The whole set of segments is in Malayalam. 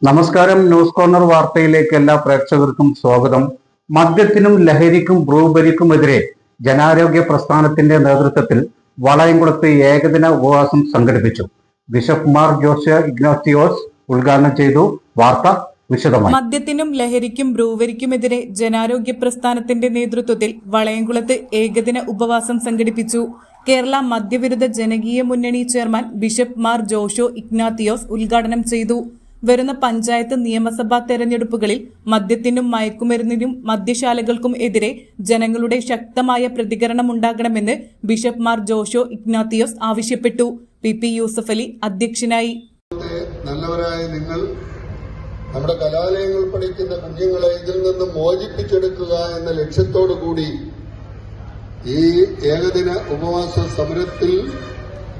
നമസ്കാരം. ന്യൂസ് കോർണർ വാർത്തയിലേക്ക് എല്ലാ പ്രേക്ഷകർക്കും സ്വാഗതം. മദ്യത്തിനും ലഹരിക്കും ബ്രൂബെറിക്കുമെതിരെ ജനാരോഗ്യ പ്രസ്ഥാനത്തിന്റെ നേതൃത്വത്തിൽ വളയംകുളത്ത് ഏകദിന ഉപവാസം സംഘടിപ്പിച്ചു. ബിഷപ്പ് മാർ ജോസ് ഇഗ്നാത്തിയോസ് ഉദ്ഘാടനം ചെയ്തു. വാർത്ത വിശദമായി. മദ്യത്തിനും ലഹരിക്കും ബ്രൂവരിക്കുമെതിരെ ജനാരോഗ്യ പ്രസ്ഥാനത്തിന്റെ നേതൃത്വത്തിൽ വളയംകുളത്ത് ഏകദിന ഉപവാസം സംഘടിപ്പിച്ചു. കേരള മദ്യവിരുദ്ധ ജനകീയ മുന്നണി ചെയർമാൻ ബിഷപ്പ് മാർ ജോഷോ ഇഗ്നാത്തിയോസ് ഉദ്ഘാടനം ചെയ്തു. വരുന്ന പഞ്ചായത്ത് നിയമസഭാ തെരഞ്ഞെടുപ്പുകളിൽ മദ്യത്തിനും മയക്കുമരുന്നിനും മദ്യശാലകൾക്കും എതിരെ ജനങ്ങളുടെ ശക്തമായ പ്രതികരണമുണ്ടാകണമെന്ന് ബിഷപ്പ് മാർ ജോഷോ ഇഗ്നാത്തിയോസ് ആവശ്യപ്പെട്ടു. പി യൂസഫ് അലി അധ്യക്ഷനായി. നല്ലവരായ നിങ്ങൾ നമ്മുടെ കലാലയങ്ങൾ പഠിക്കുന്ന കുഞ്ഞുങ്ങളെ ഇതിൽ നിന്ന് മോചിപ്പിച്ചെടുക്കുക എന്ന ലക്ഷ്യത്തോടു കൂടി ഈ ഏകദിന ഉപവാസ സമരത്തിൽ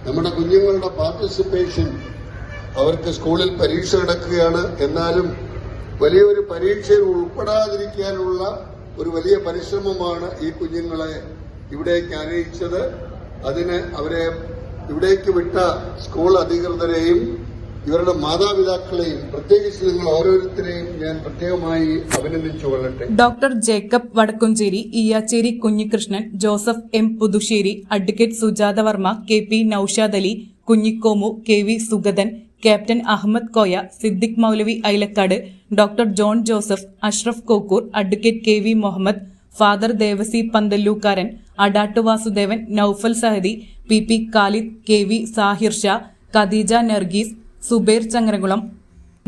നമ്മുടെ കുഞ്ഞുങ്ങളുടെ പാർട്ടിസിപ്പേഷൻ, അവർക്ക് സ്കൂളിൽ പരീക്ഷ നടക്കുകയാണ്, എന്നാലും വലിയൊരു പരീക്ഷയിൽ ഉൾപ്പെടാതിരിക്കാനുള്ള ഒരു വലിയ പരിശ്രമമാണ് ഈ കുഞ്ഞുങ്ങളെ ഇവിടേക്ക് അറിയിച്ചത്. അതിന് അവരെ ഇവിടേക്ക് വിട്ട സ്കൂൾ അധികൃതരെയും ഇവരുടെ മാതാപിതാക്കളെയും പ്രത്യേകിച്ച് നിങ്ങൾ ഓരോരുത്തരെയും ഞാൻ പ്രത്യേകമായി അഭിനന്ദിച്ചു കൊള്ളട്ടെ. Doctor Jacob Vadakkumchery, Eyyacheri Kunhikrishnan, Joseph M Puthussery, advocate Sujatha Varma, KP Noushad Ali, Kunhikomu, KV Sugathan, captain Ahammed Koya, Siddique Moulavi Ailakkad, doctor John Joseph, Ashraf Kokkur, advocate KV Muhammad, father Devassy Panthallookkaran, Adattu Vasudevan, Noufal Sahadi, PP Khalid, KV Sahir Shah, Khadeeja Nargees, Subair Changaramkulam,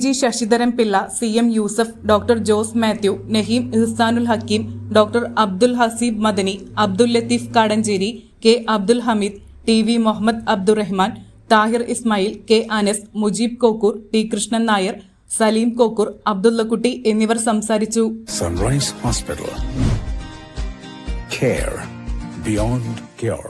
G Sasidharan Pillai, CM Yusuf, doctor Jose Mathew, Naheem Ihsanul Hakkeem, doctor Abdul Haseeb Madani, Abdul Latheef Kadancheri, K Abdul Hameed, TV Muhammad Abdurahman, Thahir Ismail, K Anas, Mujeeb Kokkur, T Krishnan Nair, Saleem Kokkur, Abdullakutty എന്നിവർ സംസാരിച്ചു. Sunrise Hospital, care beyond care.